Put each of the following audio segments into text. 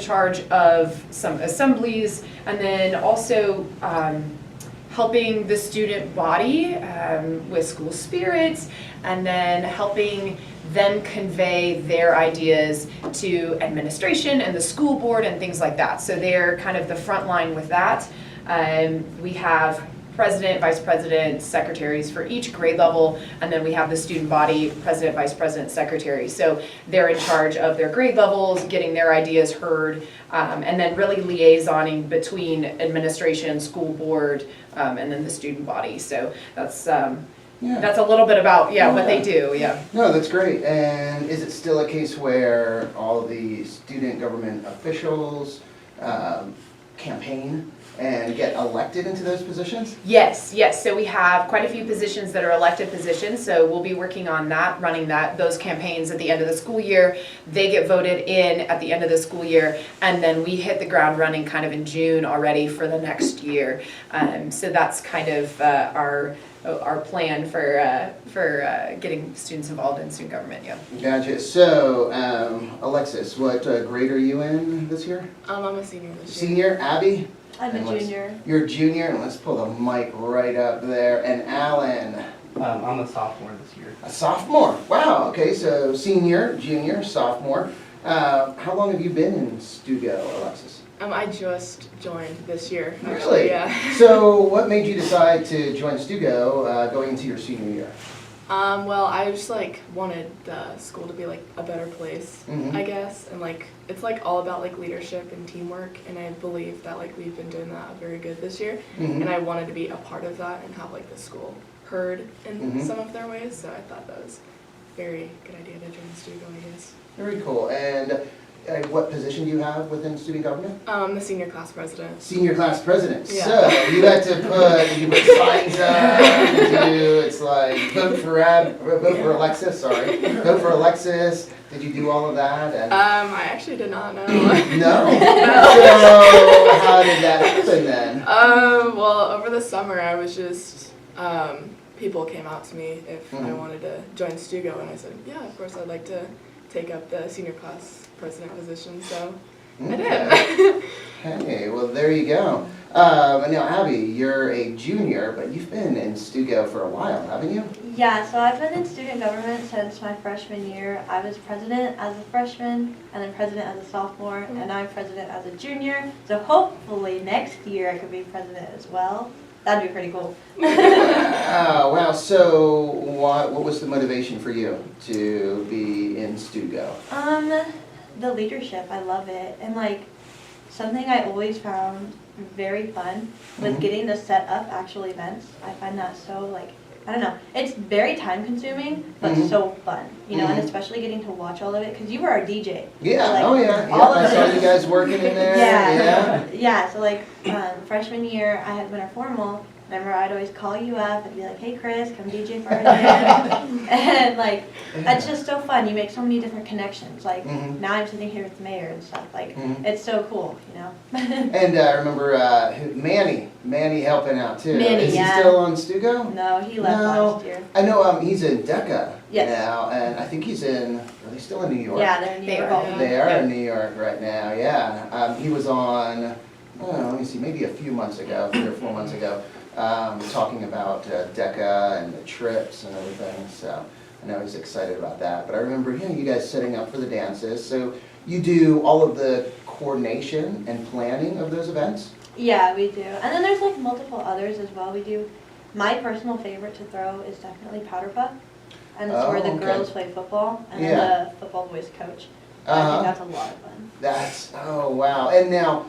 charge of some assemblies, and then also helping the student body with school spirit, and then helping them convey their ideas to administration and the school board and things like that. So they're kind of the front line with that. We have president, vice president, secretaries for each grade level, and then we have the student body, president, vice president, secretary. So they're in charge of their grade levels, getting their ideas heard, and then really liaisoning between administration, school board, and then the student body. So that's a little bit about what they do. Yeah. No, that's great. And is it still a case where all of the student government officials campaign and get elected into those positions? Yes. So we have quite a few positions that are elected positions, so we'll be working on that, running those campaigns at the end of the school year. They get voted in at the end of the school year, and then we hit the ground running kind of in June already for the next year. So that's kind of our plan for getting students involved in student government. Yeah. Gotcha. So, Alexis, what grade are you in this year? I'm a senior this year. Senior. Abby? I'm a junior. You're a junior, and let's pull the mic right up there. And Alan? I'm a sophomore this year. A sophomore. Wow. Okay, so senior, junior, sophomore. How long have you been in STUGO, Alexis? I just joined this year. Actually, Really? yeah. So what made you decide to join STUGO going into your senior year? Well, I just wanted the school to be a better place, Mhm. I guess, and it's all about leadership and teamwork, and I believe that we've been doing that very good this year, Mhm. and I wanted to be a part of that and have the school heard in Mhm. some of their ways. So I thought that was a very good idea to join STUGO, I guess. Very cool. And what position do you have within student government? The senior class president. Senior class president. Yeah. So you had to put signs up. It's like vote for Alexis. Sorry, vote for Alexis. Did you do all of that? And I actually did not know. no. So how did that happen then? Well, over the summer, I was just, people came out to me if I Mhm. wanted to join STUGO, and I said, yeah, of course, I'd like to take up the senior class president position, so I did. Hey, well, there you go. And now, Abby, you're a junior, but you've been in STUGO for a while, haven't you? Yeah, so I've been in student government since my freshman year. I was president as a freshman, and then president as a sophomore, and now I'm president as a junior. So hopefully next year I could be president as well. That'd be pretty cool. Oh, wow. So what was the motivation for you to be in STUGO? The leadership, I love it. And something I always found very fun was Mhm. getting to set up actual events. I find that so I don't know, it's very time consuming, but Mhm. so fun, and Mhm. especially getting to watch all of it, because you were our DJ. Yeah, So, oh yeah, all I of saw it. you guys working in there. Yeah, so freshman year, I had winter formal. Remember, I'd always call you up and be like, hey Chris, come DJ for our band. And that's just so fun. You make so many different connections. Mhm. Now I'm sitting here with the mayor and stuff. Mhm. It's so cool, And I remember Manny helping out too. Manny, Is he yeah. still on STUGO? No, he left No. last year. I know he's in DECA Yes. now, and I think are they still in New York? Yeah, they're in New They York. are. all- They are in New York right now, yeah. He was on, let me see, maybe a few months ago, 3 or 4 months ago, talking about DECA and the trips and everything, so I know he's excited about that. But I remember, you guys setting up for the dances, so you do all of the coordination and planning of those events? Yeah, we do. And then there's multiple others as well we do. My personal favorite to throw is definitely powder puff. And it's where the Oh, okay. girls play football and Yeah. then the football boys coach. I Uh-huh. think that's a lot of fun. Oh, wow. And now,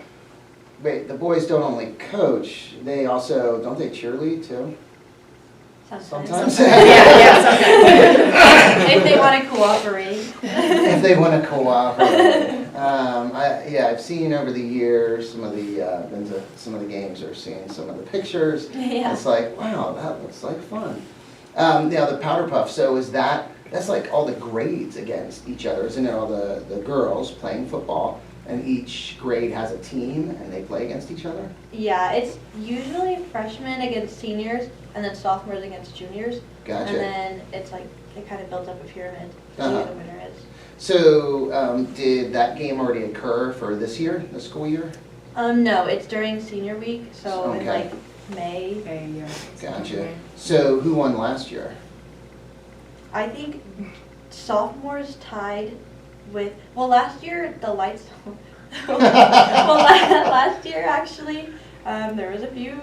wait, the boys don't only coach, they also, don't they cheerlead too? Sometimes? Yeah, sometimes. If they want to cooperate. If they want to cooperate. I've seen over the years some of the, been to some of the games or seen some of the pictures. Yeah. It's like, wow, that looks like fun. Now the powder puff, so that's all the grades against each other, isn't it? All the girls playing football, and each grade has a team and they play against each other? Yeah, it's usually freshmen against seniors and then sophomores against juniors. Gotcha. And then it's it kind of builds up a pyramid to see who Uh-huh. the winner is. So, did that game already occur for this year, the school year? No, it's during senior week, so in Okay. like May. Gotcha. So, who won last year? I think sophomores tied with, well, last year the lights, last year actually, there was a few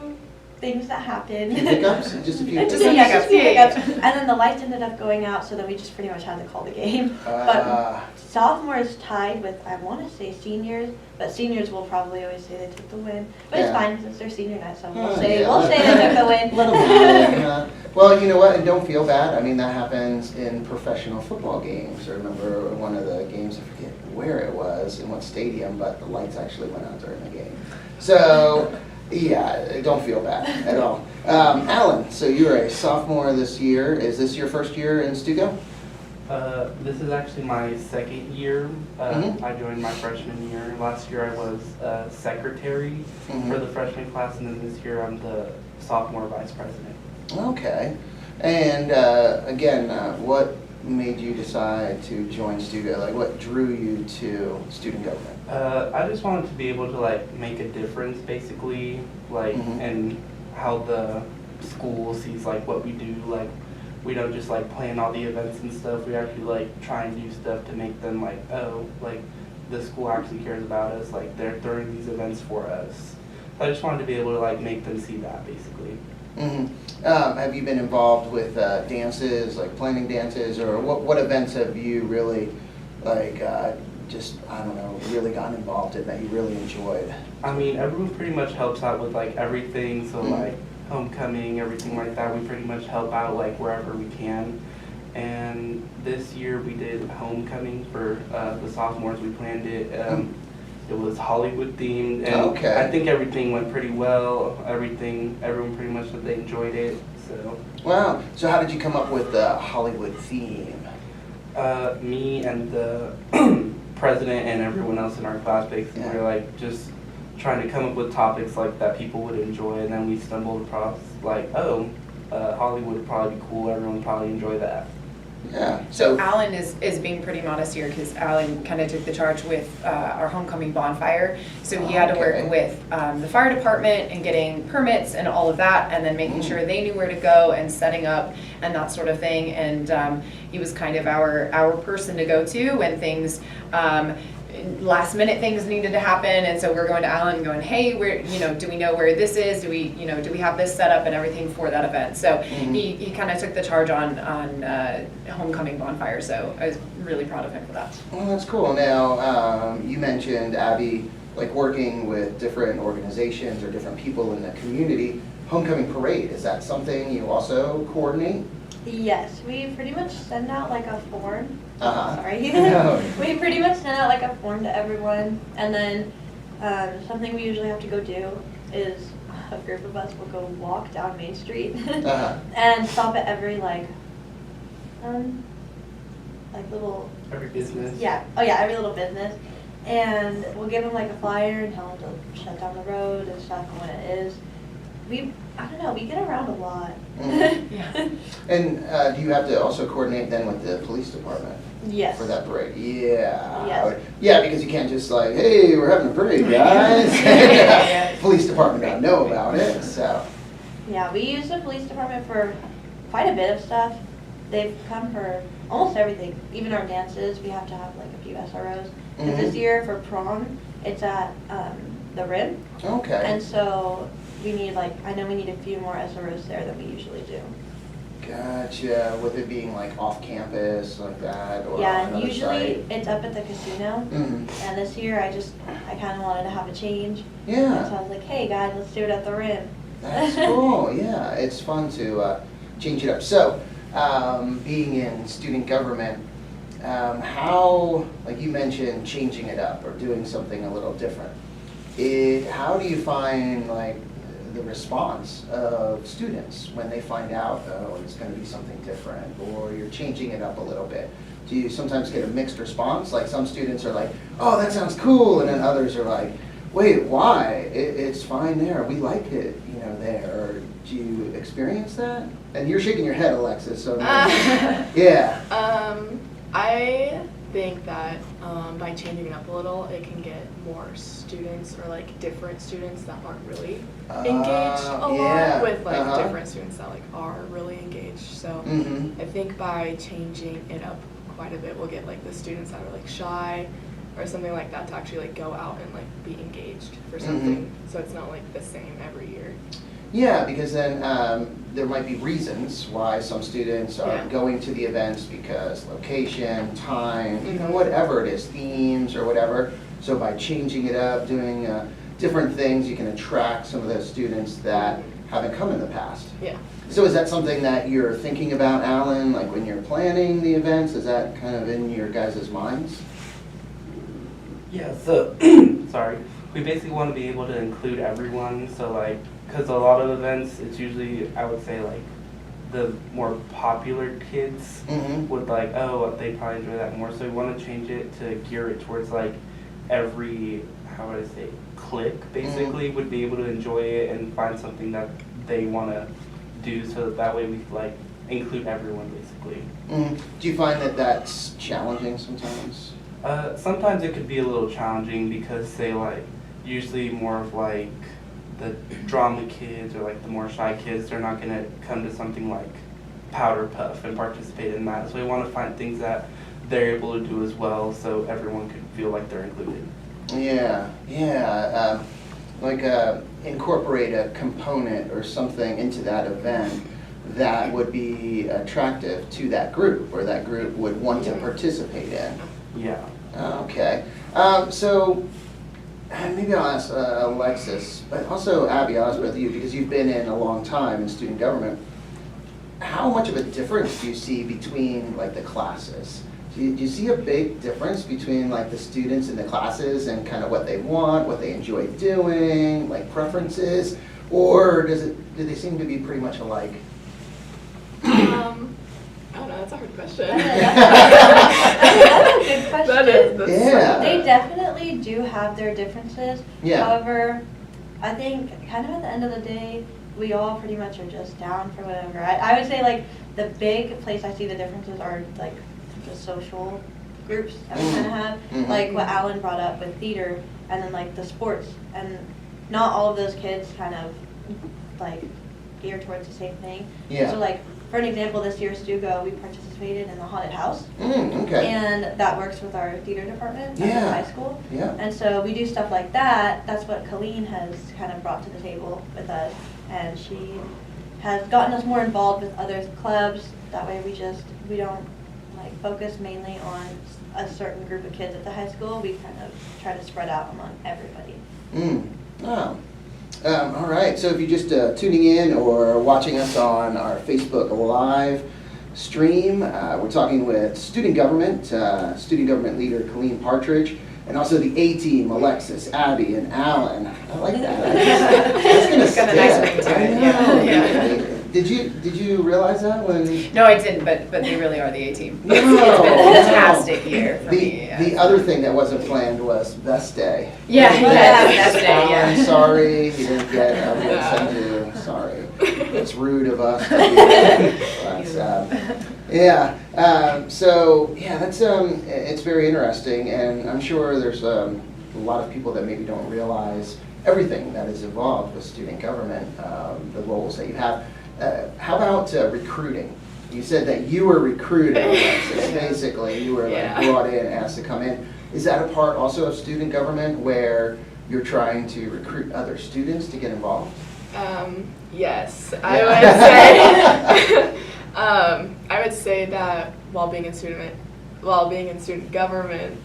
things that happened. Hiccups? Just a few Just hiccups? a Just a few Yeah. hiccups. And then the lights ended up going out, so then we just pretty much had to call the game. Ah. Sophomores tied with, I want to say seniors, but seniors will probably always say they took the win. But it's Yeah. fine since they're senior night, so we'll Oh, say yeah. we'll say they took the win. Let 'em win, Well, you know what, and don't feel bad. I mean, that happens in professional football games. I remember one of the games, I forget where it was, in what stadium, but the lights actually went out during the game. So, yeah, don't feel bad at all. Alan, so you're a sophomore this year. Is this your first year in STUGO? This is actually my second year. Mhm. I joined my freshman year. Last year I was secretary Mhm. for the freshman class, and then this year I'm the sophomore vice president. Okay. And again, what made you decide to join STUGO? Like, what drew you to student government? I just wanted to be able to like make a difference, basically, like, Mhm. and how the school sees like what we do. Like, we don't just like plan all the events and stuff. We actually like try and do stuff to make them like, oh, like the school actually cares about us. Like they're throwing these events for us. So I just wanted to be able to like make them see that, basically. Mhm. Have you been involved with dances, like planning dances, or what events have you really, like, just, I don't know, really gotten involved in that you really enjoyed? I mean, everyone pretty much helps out with like everything. So Mhm. like homecoming, everything like that, we pretty much help out like wherever we can. And this year we did homecoming for the sophomores. We planned it. It was Hollywood themed, and Okay. I think everything went pretty well. Everyone pretty much said they enjoyed it. So Wow, so how did you come up with the Hollywood theme? me and the president and everyone else in our class basically Yeah. were like just trying to come up with topics like that people would enjoy, and then we stumbled across like, oh, Hollywood would probably be cool. Everyone would probably enjoy that. Yeah, So so, Alan is being pretty modest here because Alan kind of took the charge with our homecoming bonfire. So he had to Okay. work with the fire department and getting permits and all of that, and then making Mm. sure they knew where to go and setting up and that sort of thing. And he was kind of our person to go to when things last minute things needed to happen. And so we're going to Alan and going, hey, where, do we know where this is? Do we have this set up and everything for that event? So Mhm. he kind of took the charge on homecoming bonfire. So I was really proud of him for that. well, that's cool. Now, you mentioned, Abby, like working with different organizations or different people in the community. Homecoming parade, is that something you also coordinate? Yes, we pretty much send out like a form. Uh-huh. Sorry. No. We pretty much send out like a form to everyone, and then something we usually have to go do is a group of us will go walk down Main Street Uh-huh. and stop at every like little Every business. every little business, and we'll give them like a flyer and tell them to shut down the road and stuff and when it is. I don't know, we get around a lot. Mhm. Yeah. And do you have to also coordinate then with the police department Yes. for that parade? Yeah. Yes. Yeah, because you can't just like, hey, we're having a parade, guys. Yeah. Police department gotta know about it, so. Yeah, we use the police department for quite a bit of stuff. They've come for almost everything, even our dances. We have to have like a few SROs. Because this Mhm. year for prom, it's at the RIM, Okay. and so we need I know we need a few more SROs there than we usually do. Gotcha, with it being like off campus like that or Yeah, on and another usually site? it's up at the casino. Mhm. And this year I kind of wanted to have a change. Yeah. So I was like, hey guys, let's do it at the RIM. That's cool, yeah, it's fun to change it up. So, being in student government, how, like you mentioned, changing it up or doing something a little different, how do you find like the response of students when they find out, oh, it's gonna be something different, or you're changing it up a little bit? Do you sometimes get a mixed response? Like some students are like, oh, that sounds cool, and then others are like, wait, why? It's fine there, we like it, there. Or do you experience that? And you're shaking your head, Alexis, so. Yeah. I think that by changing it up a little, it can get more students or like different students that aren't really engaged a lot with like different students that like are really engaged. So I think by changing it up quite a bit, we'll get like the students that are like shy or something like that to actually like go out and like be engaged for something. So it's not like the same every year. Yeah, because then there might be reasons why some students are going to the events because location, time, you know, whatever it is, themes or whatever. So by changing it up, doing different things, you can attract some of those students that haven't come in the past. Yeah. So is that something that you're thinking about, Alan, like when you're planning the events? Is that kind of in your guys' minds? Yeah, so, sorry, we basically want to be able to include everyone, so like, because a lot of events, it's usually, I would say like, the more popular kids would like, oh, they probably enjoy that more, so we want to change it to gear it towards like every, how would I say, clique basically would be able to enjoy it and find something that they want to do, so that way we like include everyone basically. Do you find that that's challenging sometimes? Sometimes it could be a little challenging because they like, usually more of like the drama kids or like the more shy kids, they're not gonna come to something like Powder Puff and participate in that. So we want to find things that they're able to do as well, so everyone could feel like they're included. Yeah, like incorporate a component or something into that event that would be attractive to that group, or that group would want to participate in. Yeah. Okay, so maybe I'll ask Alexis, but also Abby, I'll ask both of you, because you've been in a long time in student government. How much of a difference do you see between like the classes? Do you see a big difference between like the students in the classes and kind of what they want, what they enjoy doing, like preferences, or do they seem to be pretty much alike? I don't know, that's a hard question. That's a good question. That is. Yeah. They definitely do have their differences. Yeah. However, I think kind of at the end of the day, we all pretty much are just down for whatever. I would say like the big place I see the differences are like the social groups that we kind of have. Like what Alan brought up with theater, and then like the sports. And not all of those kids kind of like gear towards the same thing. Yeah. So like, for an example, this year STUGO, we participated in the haunted house. Okay. And that works with our theater department at Yeah. the high school. Yeah. And so we do stuff like that. That's what Colleen has kind of brought to the table with us. And she has gotten us more involved with other clubs. That way we don't like focus mainly on a certain group of kids at the high school. We kind of try to spread out among everybody. Oh. All right, so if you're just tuning in or watching us on our Facebook Live stream, we're talking with student government leader Colleen Partridge, and also the A-team, Alexis, Abby, and Alan. I like that. That's gonna It's got a nice stick. ring to I it, know. yeah. Did you realize that when? No, I didn't, but they really are the A-team. No, It's been a no. fantastic year for me. Yeah. The other thing that wasn't planned was Best Day. Yeah, that's it, Alan, yeah. sorry, you didn't get, I'm gonna send you, sorry. It's rude of us to do that. But, so, yeah, that's, it's very interesting, and I'm sure there's a lot of people that maybe don't realize everything that is involved with student government, the roles that you have. How about recruiting? You said that you were recruited, Alexis. Basically, you were like brought in, asked to come in. Is that a part also of student government where you're trying to recruit other students to get involved? Yes, I would say. I would say that while being in student government,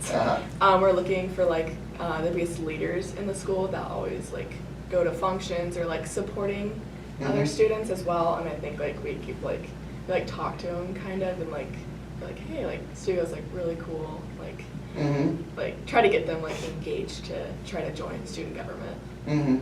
we're looking for like the biggest leaders in the school that always like go to functions or like supporting other students as well. And I think like we keep we talk to them kind of and like hey, like STUGO's like really cool, like like try to get them like engaged to try to join student government. And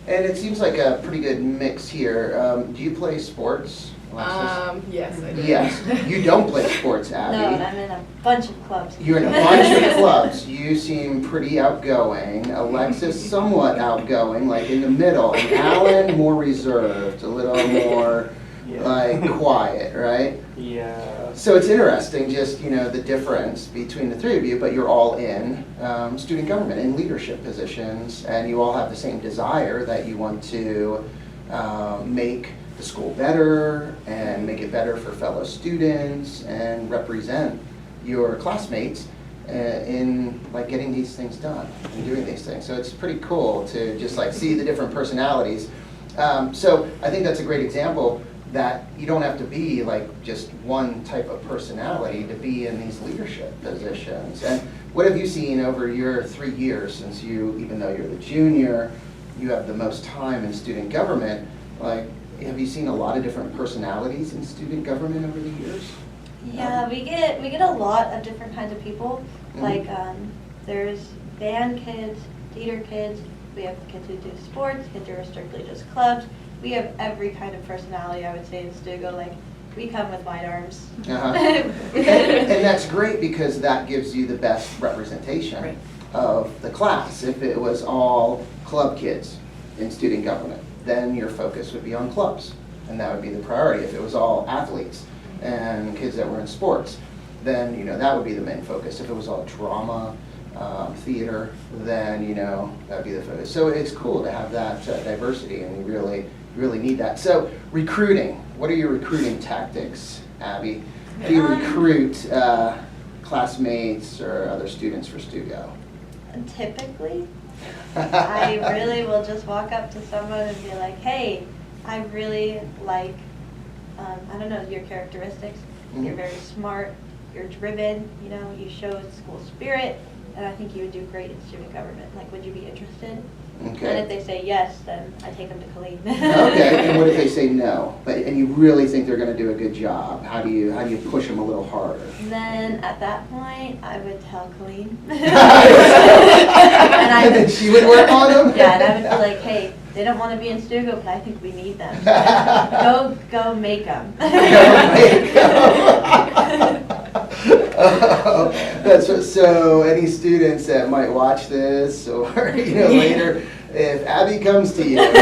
it seems like a pretty good mix here. Do you play sports, Alexis? Yes, I do. Yes. You don't play sports, Abby. No, I'm in a bunch of clubs. You're in a bunch of clubs. You seem pretty outgoing. Alexis, somewhat outgoing, like in the middle. And Alan, more reserved, a little more Yeah. like quiet, right? Yeah. So it's interesting, just, you know, the difference between the three of you, but you're all in student government, in leadership positions, and you all have the same desire that you want to make the school better and make it better for fellow students and represent your classmates in like getting these things done and doing these things. So it's pretty cool to just like see the different personalities. So I think that's a great example that you don't have to be like just one type of personality to be in these leadership positions. And what have you seen over your 3 years since you, even though you're the junior, you have the most time in student government, like have you seen a lot of different personalities in student government over the years? Yeah, we get a lot of different kinds of people. Mhm. Like there's band kids, theater kids. We have kids who do sports, kids who are strictly just clubs. We have every kind of personality, I would say, in STUGO. Like we come with wide arms. Uh-huh. And that's great because that gives you the best representation Right. of the class. If it was all club kids in student government, then your focus would be on clubs, and that would be the priority. If it was all athletes and kids that were in sports, then you know that would be the main focus. If it was all drama, theater, then you know that would be the focus. So it's cool to have that diversity, and we really need that. So recruiting, what are your recruiting tactics, Abby? How do you recruit classmates or other students for STUGO? And typically, I really will just walk up to someone and be like, hey, I really like, I don't know, your characteristics. You're very smart, you're driven, you know, you show school spirit, and I think you would do great in student government. Like, would you be interested? And if Okay. they say yes, then I take them to Colleen. Okay. And what if they say no? But and you really think they're going to do a good job? How do you push them a little harder? And then at that point, I would tell Colleen. And then she would work on them? Yeah, and I would be like, hey, they don't want to be in STUGO, but I think we need them. Go make them. That's what, so any students that might watch this or later, if Abby comes to you and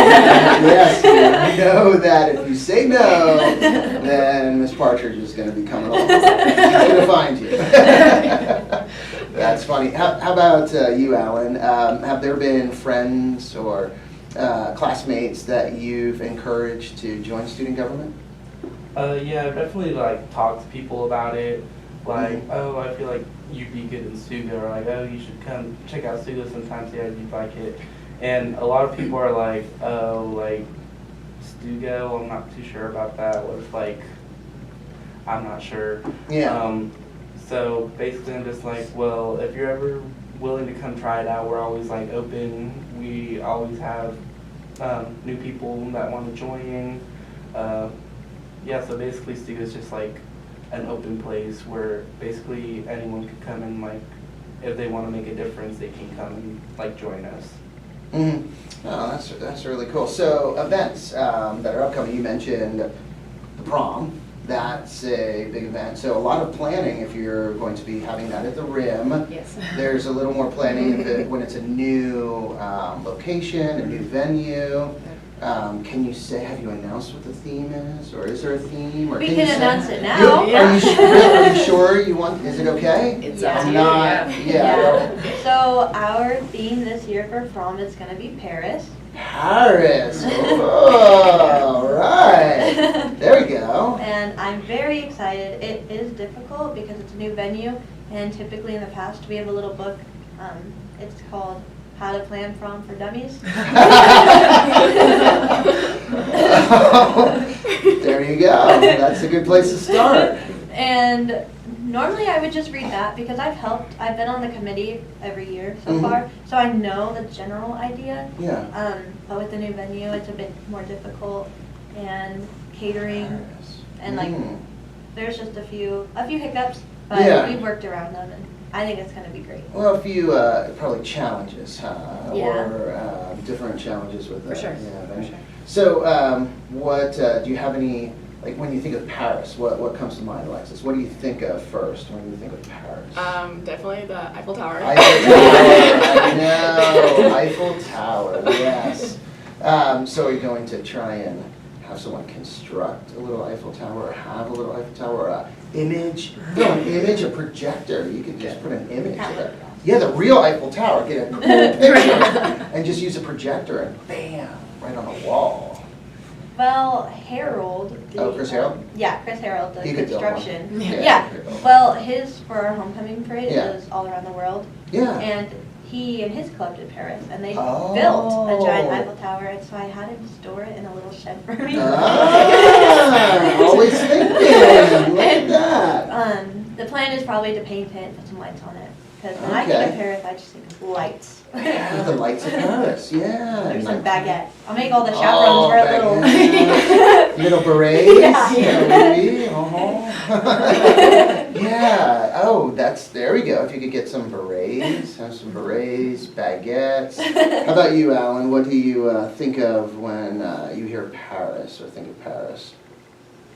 asks you know that if you say no, then Miss Partridge is going to be coming along. She's going to find you. That's funny. How about you, Alan? Have there been friends or classmates that you've encouraged to join student government? Yeah, I've definitely like talked to people about it. Like, oh, I feel like you'd be good in STUGO, or like, oh, you should come check out STUGO sometime, see how you'd like it. And a lot of people are like, oh, like, STUGO, I'm not too sure about that. What if, like, I'm not sure. Yeah. So basically I'm just like, well, if you're ever willing to come try it out, we're always like open. We always have new people that want to join. Yeah, so basically STUGO is just like an open place where basically anyone could come and like, if they want to make a difference, they can come and like join us. Mm-hmm. Oh, that's really cool. So events that are upcoming, you mentioned the prom. That's a big event. So a lot of planning if you're going to be having that at the RIM. Yes. There's a little more planning when it's a new location, a new venue. Can you say, have you announced what the theme is, or is there a theme? Or We you can say- announce it now. Are you sure you want? Is it okay? It's Yeah. up to I'm you, not. Yeah. So our theme this year for prom is going to be Paris. Paris. Oh, all right. There we go. And I'm very excited. It is difficult because it's a new venue, and typically in the past we have a little book. It's called How to Plan Prom for Dummies. There you go. That's a good place to start. And normally I would just read that because I've been on the committee every year so Mhm. far, so I know the general idea. Yeah. But with the new venue, it's a bit more difficult, and catering, Paris. and like Mm. there's just a few hiccups, but Yeah. we've worked around them, and I think it's going to be great. Well, a few probably challenges, huh? Yeah. Or different challenges with For sure, Yeah, for right. sure. So, what do you have any? Like when you think of Paris, what comes to mind, Alexis? What do you think of first when you think of Paris? Definitely the Eiffel Tower. Eiffel Tower, I know, Eiffel Tower, yes. So are you going to try and have someone construct a little Eiffel Tower or have a little Eiffel Tower or a image, no, an image, a projector. You could just put an image there. Yeah, the real Eiffel Tower, get a cool picture and just use a projector and bam, right on the wall. Well, Harold. Oh, Chris Harold? Yeah, Chris Harold, the He could build one. construction. Yeah, he could build one. Well, his, for our homecoming parade, Yeah. it was all around the world. Yeah. And he and his club did Paris, and they Oh. built a giant Eiffel Tower, and so I had him store it in a little shed for me. Ah, always thinking, look at that. The plan is probably to paint it and put some lights on it. Because when I think Okay. of Paris, I just think of lights. Yeah, the lights of Paris, yeah. There's some and baguettes. I'll make all the chaperones wear little. baguettes. Little berets. Yeah. Maybe, Yeah, oh, there we go. If you could get some berets, have some berets, baguettes. How about you, Alan? What do you think of when you hear Paris or think of Paris?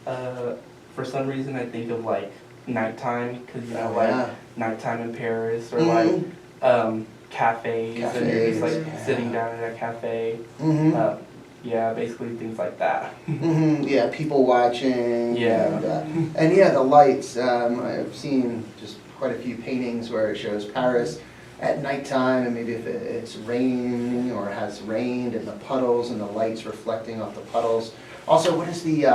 For some reason, I think of like nighttime, because you know, Oh, yeah. like nighttime in Paris, or Mhm. like cafes, and you're just like Cafes, sitting yeah. down at a cafe. Mm-hmm. Yeah, basically things like that. Mm-hmm. Yeah, people watching. Yeah. And yeah, the lights. I've seen just quite a few paintings where it shows Paris at nighttime, and maybe if it's raining or has rained, and the puddles and the lights reflecting off the puddles. Also, what is the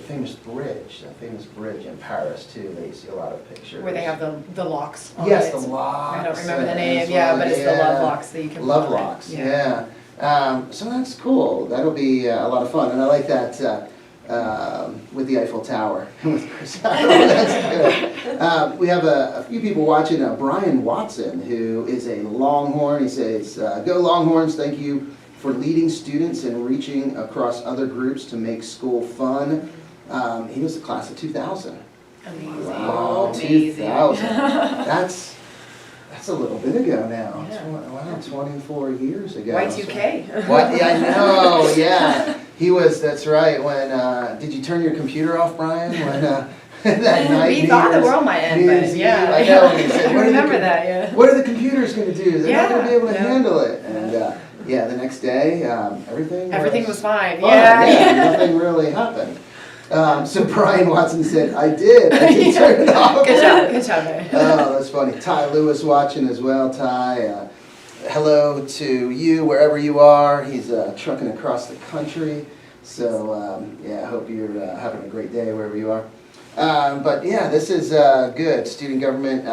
famous bridge? The famous bridge in Paris too. They see a lot of pictures. Where they have the locks on Yes, it. the locks. I don't remember the as name, well, yeah, but it's the yeah. love locks that you can. Love put on it. locks, yeah. So that's cool. That'll be a lot of fun, and I like that with the Eiffel Tower with Chris Harold. That's good. We have a few people watching. Brian Watson, who is a Longhorn. He says, "Go Longhorns! Thank you for leading students and reaching across other groups to make school fun." He was the class of 2000. Amazing. Wow, Amazing. 2000. That's a little bit ago now. Yeah. Wow, 24 years ago. Y2K. What? Yeah, I know. Yeah, he was. That's right. When did you turn your computer off, Brian? When that night? We thought the New Year's- world might end, New but Year's yeah. Eve, I know. And he said, I "What are the remember com- that, yeah. What are the computers going to do? They're not going to be able to Yeah. handle it." And yeah, the next day, everything was fine. fine. Yeah. Nothing really happened. So Brian Watson said, I did turn it off. Good job, man. Oh, that's funny. Ty Lewis watching as well. Ty, hello to you wherever you are. He's trucking across the country. So yeah, I hope you're having a great day wherever you are. But yeah, this is good. Student government.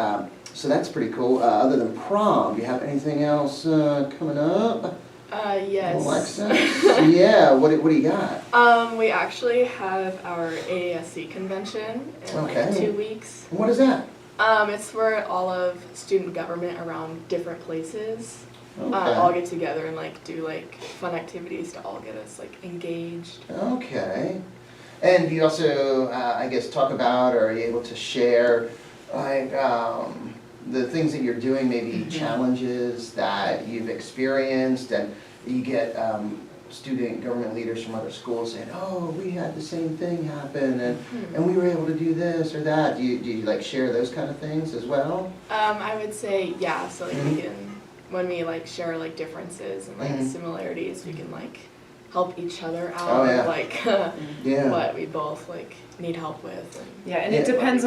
So that's pretty cool. Other than prom, do you have anything else coming up? Yes. Alexis? Yeah, what do you got? We actually have our AASC convention in Okay. like 2 weeks. And what is that? It's where all of student government around different places Okay. all get together and like do like fun activities to all get us like engaged. Okay. And you also, I guess, talk about, or are you able to share, like, the things that you're doing, maybe challenges that you've experienced, and you get student government leaders from other schools saying, "Oh, we had the same thing happen, and we were able to do this or that." Do you like share those kind of things as well? I would say yeah. So like we can, when we like share like differences and like similarities, we can like help each other out. Oh, yeah. Like Yeah. what we both like need help with. And Yeah, and Yeah. it depends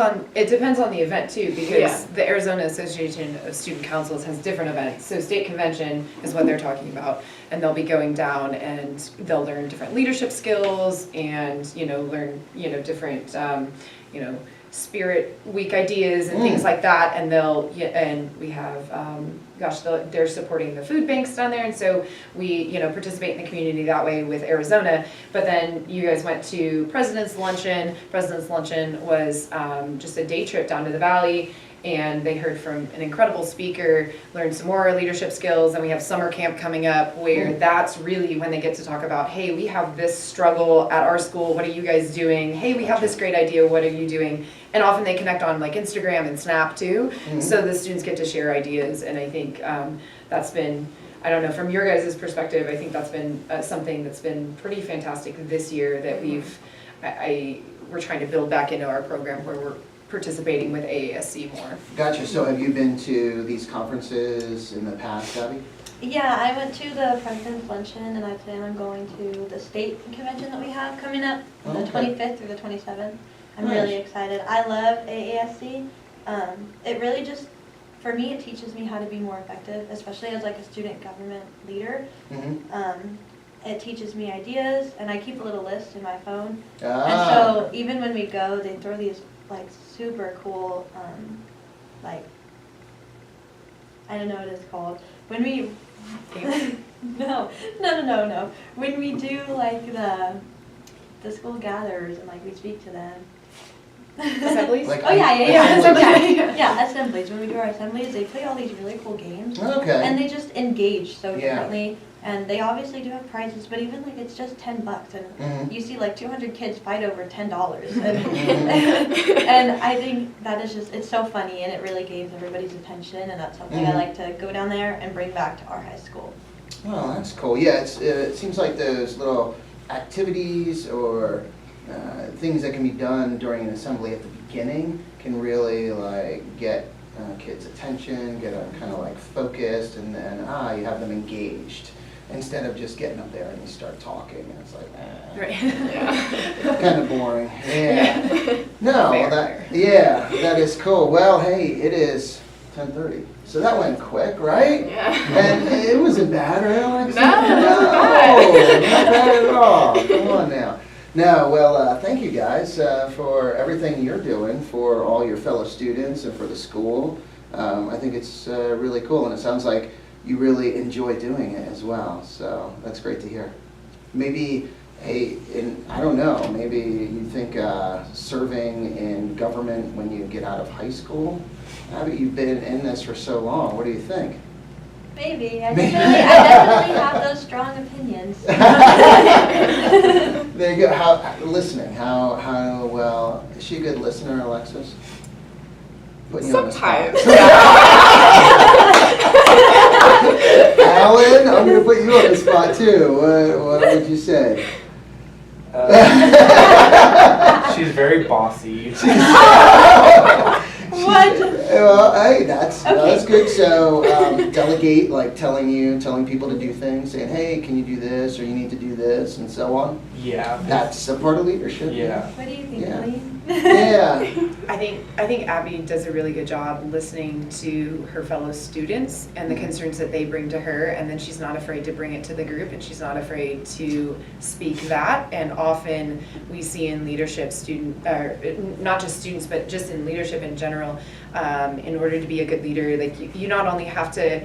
on the event too, because Yeah. the Arizona Association of Student Councils has different events. So state convention is what they're talking about, and they'll be going down and they'll learn different leadership skills and learn different Spirit Week ideas and things like that. And we have they're supporting the food banks down there, and so we participate in the community that way with Arizona. But then you guys went to President's Luncheon. President's Luncheon was just a day trip down to the valley, and they heard from an incredible speaker, learned some more leadership skills, and we have summer camp coming up where that's really when they get to talk about, hey, we have this struggle at our school, what are you guys doing? Hey, we have this great idea, what are you doing? And often they connect on like Instagram and Snap too, so the students get to share ideas, and I think that's been, I don't know, from your guys' perspective, I think that's been something that's been pretty fantastic this year that we're trying to build back into our program where we're participating with AASC more. Gotcha. So have you been to these conferences in the past, Abby? Yeah, I went to the President's Luncheon, and I plan on going to the state convention that we have coming up, the Okay. 25th through the 27th. I'm Nice. really excited. I love AASC. It really just, for me, it teaches me how to be more effective, especially as like a student government leader. Mm-hmm. It teaches me ideas, and I keep a little list in my phone. Ah. And so even when we go, they throw these like super cool, like, I don't know what it's called. When we, no. When we do like the school gathers and like we speak to them. Assemblies? Like- Oh yeah, Assembly. yeah, assemblies. When we do our assemblies, they play all these really cool games. Okay. And they just engage so Yeah. differently. And they obviously do have prizes, but even like it's just $10, and Mhm. you see like 200 kids fight over $10. And I think that is just, it's so funny, and it really gains everybody's attention, and that's something I Mhm. like to go down there and bring back to our high school. Oh, that's cool. Yeah, it seems like those little activities or things that can be done during an assembly at the beginning can really like get kids' attention, get them kind of like focused, and then you have them engaged instead of just getting up there and you start talking and it's like Right. kind of boring. Yeah. No, Fair, that fair. yeah, that is cool. Well, hey, it is 10:30, so that went quick, right? Yeah. And it wasn't bad, right, Alex? No, it wasn't No, not bad at all. Come on now. No, well, thank you guys for everything you're doing for all your fellow students and for the school. I think it's really cool, and it sounds like you really enjoy doing it as well. So that's great to hear. Maybe, hey, I don't know, maybe you think serving in government when you get out of high school? Abby, you've been in this for so long. What do you think? Maybe. I definitely have those strong opinions. There you go. How well, is she a good listener, Alexis? Putting you on the spot. Sometimes. Alan, I'm going to put you on the spot too. What would you say? She's very bossy. What? Well, hey, that's Okay. good. So delegate, like telling people to do things, saying, hey, can you do this, or you need to do this, and so on. Yeah. That's a part of leadership. Yeah. What do you think, Yeah. Colleen? Yeah. I think Abby does a really good job listening to her fellow students and the concerns that they bring to her, and then she's not afraid to bring it to the group, and she's not afraid to speak that. And often we see in leadership not just students, but just in leadership in general, in order to be a good leader, like you not only have to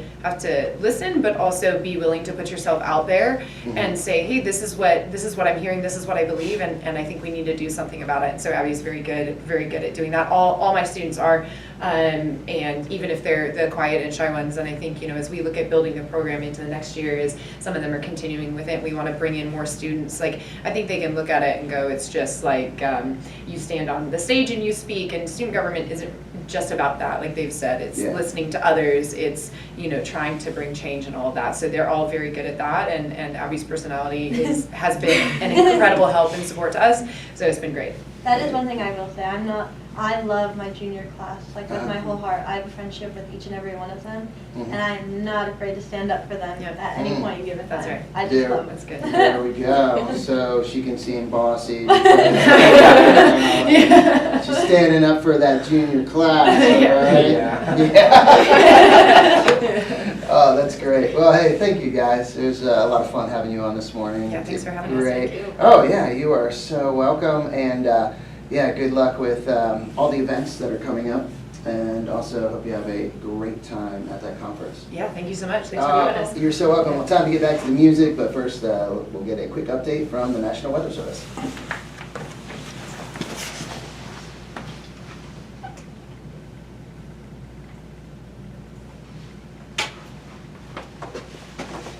listen, but also be willing to put yourself out there and say, hey, this is what I'm hearing, this is what I believe, and I think we need to do something about it. And so Abby's very good at doing that. All my students are, and even if they're the quiet and shy ones, and I think, as we look at building the program into the next year, is some of them are continuing with it. We want to bring in more students. Like, I think they can look at it and go, it's just like you stand on the stage and you speak, and student government isn't just about that. Like they've said, it's listening to others, it's trying to bring change and all of that. So they're all very good at that, and Abby's personality has been an incredible help and support to us, so it's been great. That is one thing I will say. I love my junior class, like with my whole heart. I have a friendship with each and every one of them, and I'm not afraid to stand up for them at any point given time. That's right. I just There- love it. That's good. There we go. So she can seem bossy. She's standing up for that junior class, right? Yeah. Oh, that's great. Well, hey, thank you guys. It was a lot of fun having you on this morning. Yeah, thanks for having us. Great. Thank you. Oh, yeah, you are so welcome. And yeah, good luck with all the events that are coming up. And also, hope you have a great time at that conference. Yeah, thank you so much. Thanks for having us. You're so welcome. Well, time to get back to the music, but first we'll get a quick update from the National Weather Service.